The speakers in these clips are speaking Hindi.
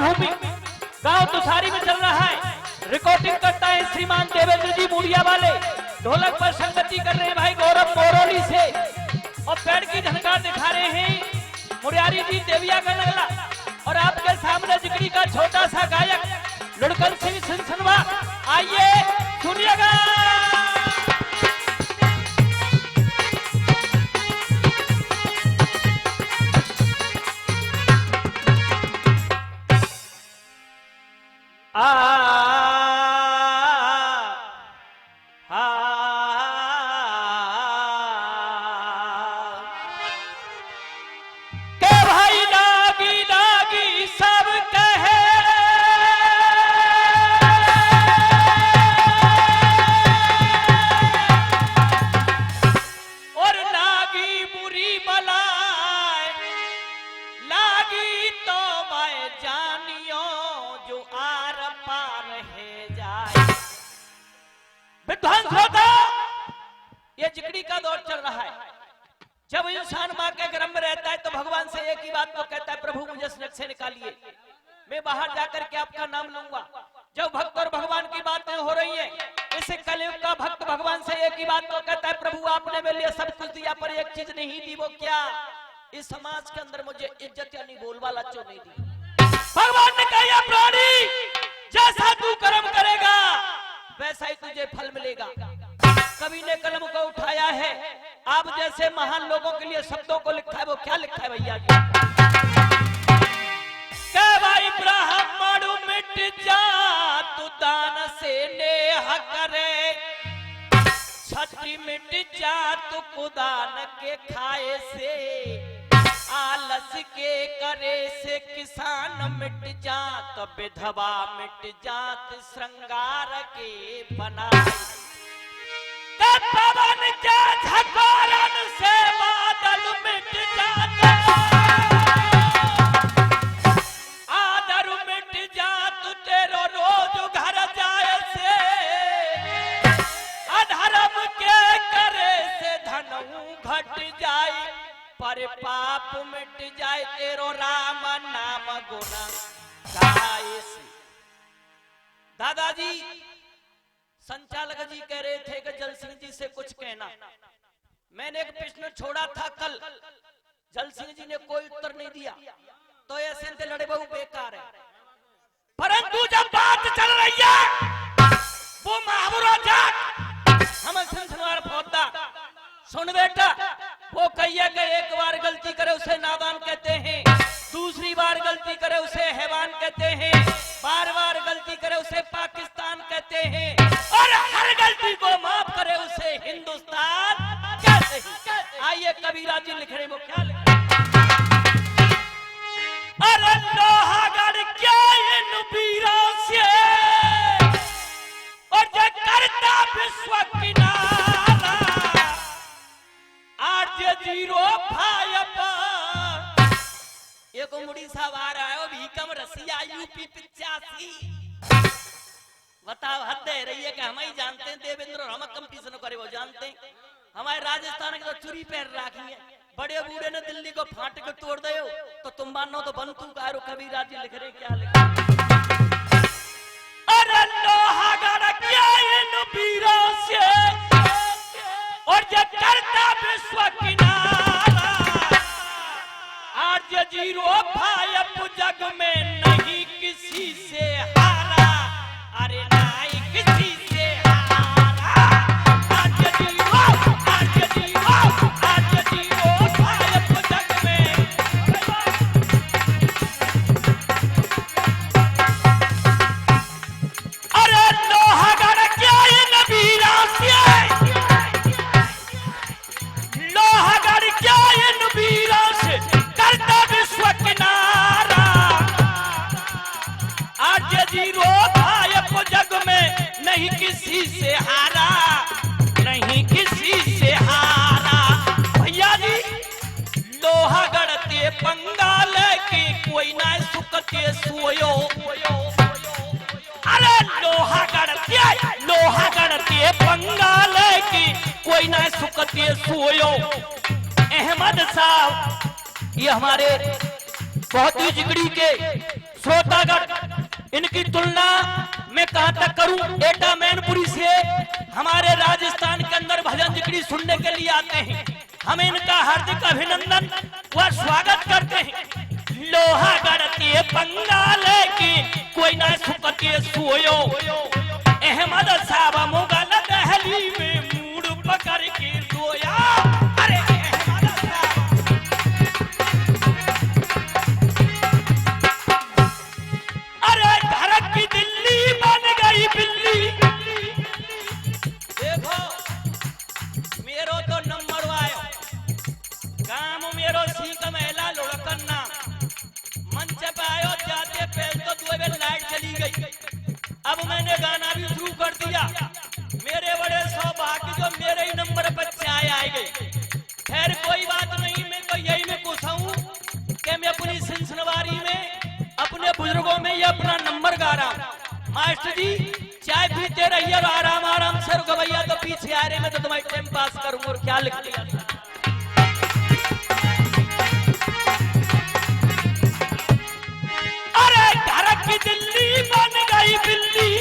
भूमि गांव तुषारी में चल रहा है। रिकॉर्डिंग करता है श्रीमान देवेंद्र जी मुड़िया वाले, ढोलक पर संगति कर रहे हैं भाई गौरव मोरोली से, और पेड़ की झनकार दिखा रहे हैं मुरारी जी देविया का नगला। और आपके सामने जिगरी का छोटा सा गायक लुड़कन सिंह सिंसनवा, आइए सुनिएगा। ये जिगड़ी का दौर चल रहा है। जब इंसान मां के गर्भ में रहता है तो भगवान से एक ही बात को कहता है, प्रभु मुझे नरक से निकालिए, मैं बाहर जाकर के आपका नाम लूंगा। जब भक्त और भगवान की बातें हो रही है, इसे कलयुग का भक्त भगवान से एक ही बात को कहता है, प्रभु आपने मेरे लिए सब कुछ दिया पर एक चीज नहीं दी, वो क्या? इस समाज के अंदर मुझे इज्जत यानी बोलबाला क्यों नहीं दी? भगवान ने कहा, प्राणी जैसा तू कर्म करेगा वैसा ही तुझे फल मिलेगा। कवि ने कलम को उठाया है, आप जैसे महान लोगों के लिए शब्दों को लिखा है, वो क्या लिखा है भैया जी? भाई ब्राह्मण मिट जा तू दान से नेह करे, छठी मिट जा तू कुदान के खाए से, आलस के करे से किसान मिट जात, विधवा मिट जात श्रृंगार के बनाए, पवन के झकोरन से बादल मिट जाते, आदर मिट जात तेरो रोज घर जाए से, अधर्म के करे से धनऊ घट जाए, पर पाप मिट जाए तेरो राम नाम गुना गाए से। दादाजी संचालक जी कह रहे थे कि जल सिंह जी से कुछ कहना। मैंने एक प्रश्न छोड़ा था कल, जल सिंह जी ने कोई उत्तर नहीं दिया, तो ऐसे लड़े बहु बेकार है। परंतु जब बात चल रही है वो महावरा जाट हम संसनवार पौधा, सुन बेटा, वो कहिए कि एक बार गलती करे उसे नादान कहते हैं, दूसरी बार गलती करे उसे हैवान कहते हैं, बार बार गलती करे उसे पाकिस्तान कहते हैं, और हर गलती को माफ करे उसे हिंदुस्तान कहते हैं। आइए कबीरा जी लिख रहे, वो क्या लिख रहे? अरे लोहागढ़ क्या इन वीरों से, और जो करता विश्व किनारा, आज जीरो भाजपा एक उमड़ी सवार आयो भीकम रसिया यूपी 85। बताओ हद है रही है कि हम ही जानते हैं देवेंद्र और हम कंपटीशन करे वो जानते हैं। हमारे राजस्थान के तो चुरी पैर राखी है, बड़े बूढ़े ने दिल्ली को फाट के तोड़ दे तो तुम मानो तो बनतू कारो। कबीरा जी लिख रहे क्या लिख रहे? अरे लोहागढ़ क्या इन वीरों से, और जो करता विश्व किनारा, आज जीरो भाजप जग में नहीं किसी से हारा, अरे नहीं किसी से हारा, आज जीरो भाजप जग में। अरे लोहागढ़ क्या इन वीरों से, लोहागढ़ क्या इन वीरों से, करता विश्व किनारा, आज जीरो भाजप जग में नहीं किसी से हारा, नहीं किसी से हारा। भैया जी लोहागढ़ ते बंगाल की कोई ना सुकते सोयो, अरे लोहागढ़ ते बंगाल की कोई ना सुकते सोयो। अहमद साहब ये हमारे बहुत ही जिगड़ी के श्रोतागण इनकी तुलना मैं कहां तक करूं। एटा मैनपुरी से हमारे राजस्थान के अंदर भजन जिक्री सुनने के लिए आते हैं। हम इनका हार्दिक अभिनंदन व स्वागत करते हैं। लोहागढ़ के बंगाल की कोई ना सुकते सोयो, अहमद साहब मुगल दहली में मूड पकड़ के सोया। अरे अहमद साहब, अरे घर की दिल्ली बन गई बिल्ली। देखो मेरो तो नंबर आयो, काम मेरो सीख महिला लुढ़कन नाम मंच पे आयो, जाते पहले तो 2 बजे लाइट चली गई। अब मैंने गाना भी शुरू कर दिया। मेरे बड़े सौभाग्य जो मेरे ही नंबर पर चाय आ गई। खैर कोई बात नहीं, मैं तो यही में खुश हूँ कि मैं अपनी सिलसिलेवारी में अपने बुजुर्गों में ये अपना नंबर गा रहा हूँ। मास्टर जी चाय पीते रहिए और आराम आराम से रुको भैया, तो पीछे आ रहे मैं तो तुम्हारी टाइम पास करूंगा। और क्या लिख लिया, अरे घर की दिल्ली बन गई बिल्ली,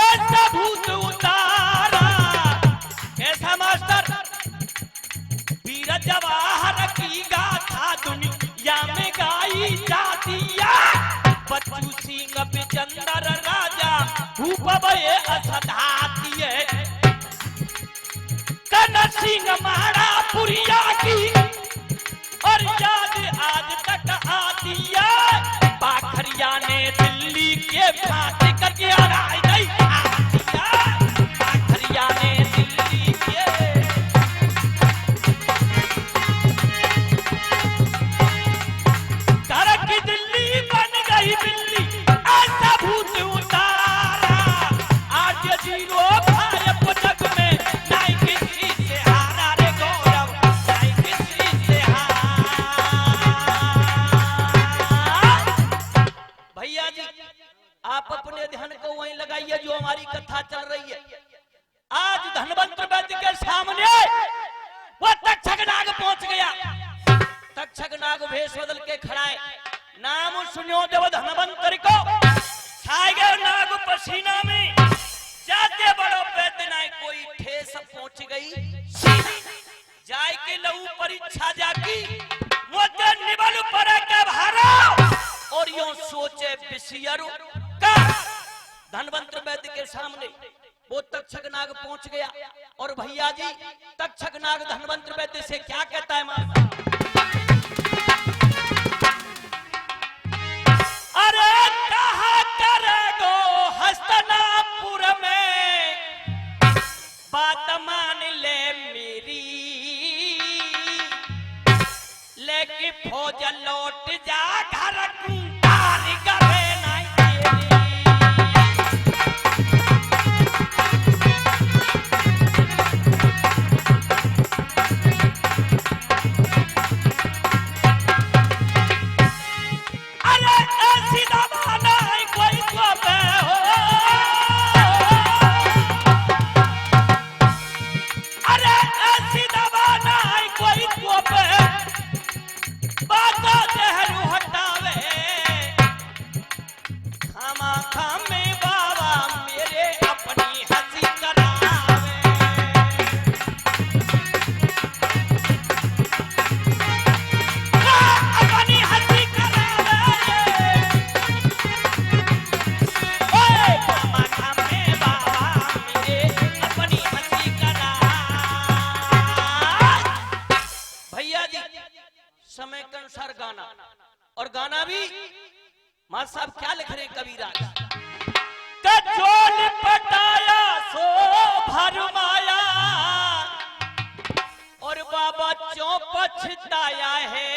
ऐसा भूत उतारा। ऐसा मास्टर वीर जवाहर की गाथा दुनिया में गाई जाती है। बच्चू सिंह बिचंदर राजा भूप भये असधाती है। कन सिंह महारापुरिया की और याद आज तक आती है। पाखरिया ने दिल्ली के फाटे करके आराई नहीं आती है। पाखरिया ने दिल्ली के, घर की दिल्ली बन गई बिल्ली, ऐसा भूत उतारा। आज जीरो भाई जग में नहीं किसी से हारा रे गौरव, नहीं किसी से भैया जी आप अपने ध्यान को वहीं लगाइए जो हमारी कथा चल रही है। आज धनवंत वैद्य के सामने वो तक्षक नाग पहुंच गया। तक्षक नाग भेष बदल के खड़ा है। नाम सुनियो जब धनवंतर को छाए गए नाग पसीना में, जाते बड़ो वैद्य नाय कोई ठेस पहुंच गई। जाय के लहू परीक्षा जाकी मुझे निबल पर के भारा और यूं सोचे बिसियरु का। धनवंत वैद्य के सामने वो तक्षक नाग पहुंच गया और भैया जी तक्षक नाग धनवंत वैद्य से क्या कहता है मां? अरे कहा करेगो हस्तनापुर में, बात मान ले मेरी, लेके फौज लौट जा घर कारीगर नहीं तेरी। अरे ऐसी दबाना है कोई तो मैं हो, अरे ऐसी दबाना है कोई तो मैं, बाता जहरू हटावे। खामा खामे बाबा मेरे अपनी हंसी करावे। अपनी हंसी करावे। ओए खामा खामे बाबा मेरे अपनी हंसी करावे। भैया जी समय के अनुसार गाना, और गाना भी मां साहब क्या लिख रहे कबीराज? कचोल पटाया सो भरमाया और बाबा चौ पछताया है।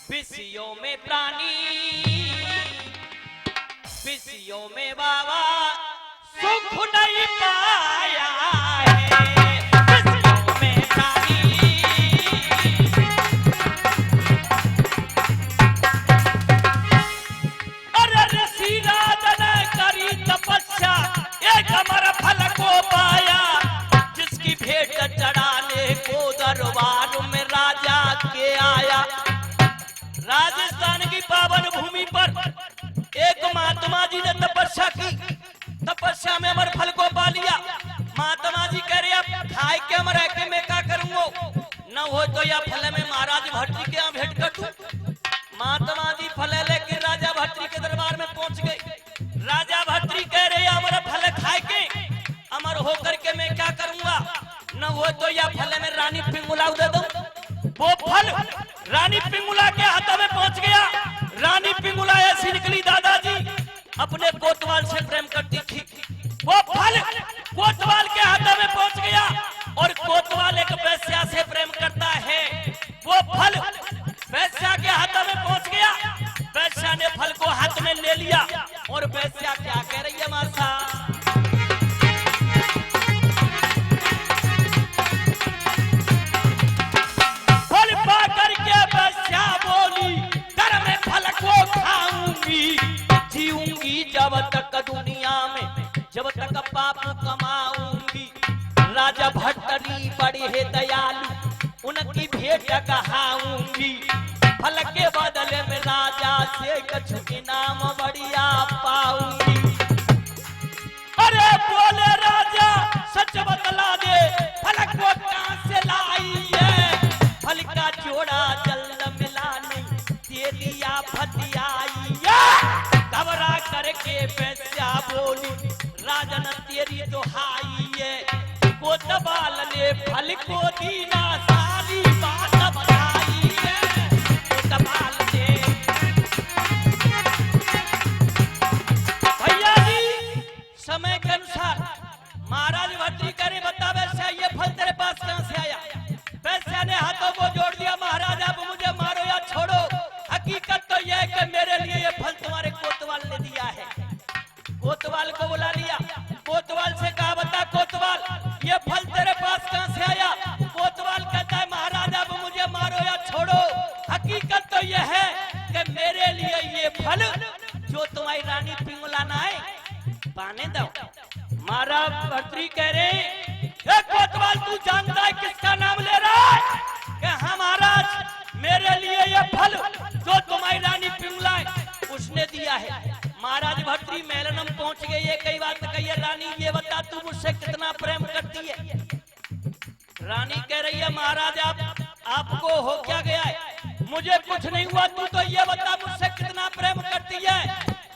विषयों में प्राणी, विषयों में बाबा सुख नहीं पाया है। विषयों में प्राणी, तपस्या एक अमर फल को पाया, जिसकी भेंट चढ़ाने को दरबार में राजा के आया। राजस्थान अपने कोतवाल से प्रेम करती थी। वो फल कोतवाल के हाथों में पहुंच गया और कोतवाल एक वेश्या से प्रेम करता है। वो फल वेश्या के हाथों में पहुंच गया। वेश्या ने फल को हाथ में ले लिया और वेश्या क्या कह रही है मासा, फल पा करके वेश्या बोली घर में फल को खाऊंगी, जीऊंगी जब तक दुनिया में, जब तक पाप कमाऊंगी। राजा भट्टरी बड़े है दयालु, उनकी भेंट कहाऊंगी। फल के बदले में राजा से कुछ इनाम बढ़िया पाऊंगी। अरे बोले राजा सच बतला दे, फल को कहां से लाई है? फल का जोड़ा जल्द मिला नहीं, तेरी आफत आई है। घबरा करके वेश्या बोली राजन तेरी दुहाई है। कोतवाल ने फल को दीना सारी बात बताई है। कोतवाल ने भैया जी समय के अनुसार महाराज भट्टरी करे बता वेश्या ये फल तेरे पास कहां से आया? वेश्या ने हाथों को जोड़ दिया, महाराज आप मुझे मारो या छोड़ो, हकीकत तो यह है कि मेरे लिए ये फल तुम्हारे कोतवाल ने दिया है। कोतवाल को बुला लिया, कोतवाल से कहा बता कोतवाल ये फल तेरे पास कहां से आया? कोतवाल कहता है महाराज अब मुझे मारो या छोड़ो, हकीकत तो यह है कि मेरे लिए ये फल जो तुम्हारी रानी पिंगला ना है पाने दो। महाराज भट्टरी कह रहे कोतवाल तू जानता है किसका नाम ले रहा है? कि हाँ महाराज मेरे लिए ये फल जो तुम्हारी रानी पिंगला है उसने दिया है। महाराज भट्टरी मेलनम पहुंच गए, ये कई बात कही है, रानी ये बता तू मुझसे कितना प्रेम करती है? रानी कह रही है महाराज आपको हो क्या गया है? मुझे कुछ नहीं हुआ, तू तो ये बता मुझसे कितना प्रेम करती है?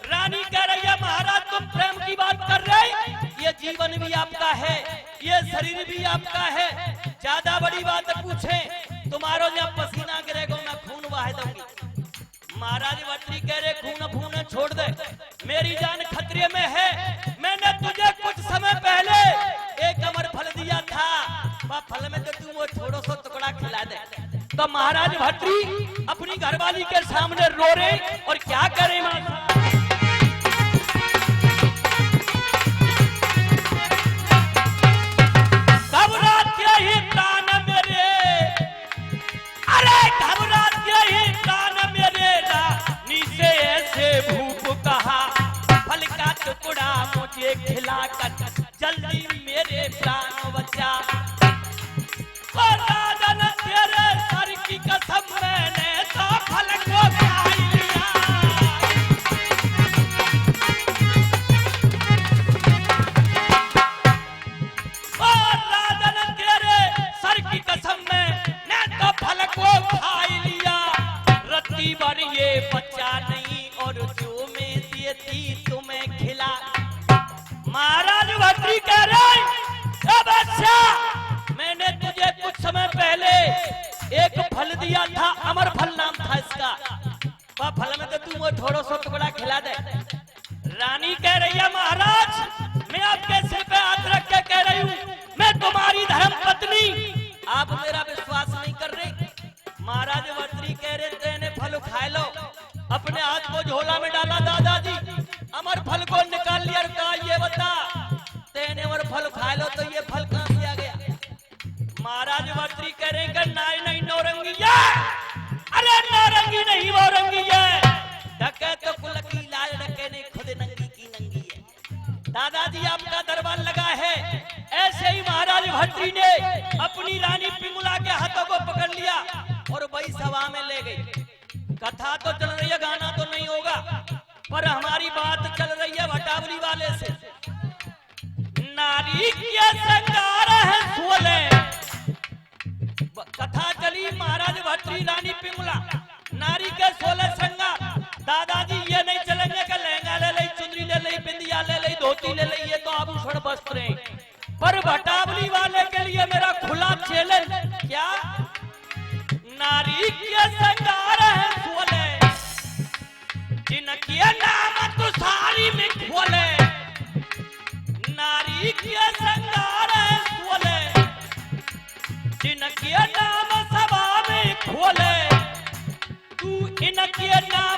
रानी कह रही है महाराज तुम प्रेम की बात कर रहे, ये जीवन भी आपका है, ये शरीर भी आपका है, ज्यादा बड़ी बात पूछे तुम्हारो जब पसीना गिरेगा मैं खून बहा दूंगी। महाराज भट्टरी कह रहे खून फून छोड़ दे, मेरी जान खतरे में है। मैंने तुझे कुछ समय पहले एक अमर फल दिया था, वह फल में तो तू वो थोड़ा सा टुकड़ा खिला दे। तो महाराज भट्टरी अपनी घरवाली के सामने रो रहे और क्या करे घबराते ही प्राण मेरे, अरे घबराते ही प्राण मेरे, नीचे ऐसे भूप कहा फल का टुकड़ा मुझे खिलाकर जल्दी मेरे प्राण बचा। और राजन तेरे सर की कसम मैंने तो फल को खा लिया। और राजन तेरे सर की कसम मैंने तो फल को खा लिया। रत्ती भर ये बच्चा नहीं और जो मैं देती तुम्हें खिला। महाराज भट्टरी कह रहे बच्चा मैंने तुझे कुछ समय पहले एक फल दिया था, अमर फल नाम था इसका, वह फल में तो तू वो थोड़ा सा टुकड़ा खिला दे। रानी कह रही है महाराज मैं आपके सिर पे हाथ रख के कह रही हूँ मैं तुम्हारी धर्म पत्नी, आप मेरा विश्वास नहीं कर रहे। महाराज भट्टरी कह रहे तेने फल खा लो, अपने हाथ को झोला में डाला दादाजी, अमर फल को निकाल लिया और कहा ये बता तेने अमर फल खा लो तो ये फल कहां से आ गया? महाराज भट्टरी कह रहे नहीं नहीं नौरंगी है, अरे नौरंगी नहीं नौरंगी है, ढके तो कुल की लाज ढके नहीं खुद नंगी की नंगी है। दादाजी आपका दरबार लगा है। ऐसे ही महाराज भट्टरी ने अपनी रानी पिंगला के हाथों को पकड़ लिया और वही सभा में ले गई। कथा तो चल रही है, गाना तो नहीं होगा, पर हमारी बात चल रही है भटावली वाले से। नारी के श्रृंगार है सोले, कथा चली महाराज भट्टरी रानी पिंगला, नारी के 16 श्रृंगार। दादाजी ये नहीं चलेंगे कि लहंगा ले ली, चुनरी ले ली, बिंदिया ले ली, धोती ले ली, ये तो आभूषण वस्त्र हैं। पर भटावली वाले के लिए मेरा खुला चैलेंज, क्या नारी के श्रृंगार है सोले जिनके नाम तो सारी देखिए ना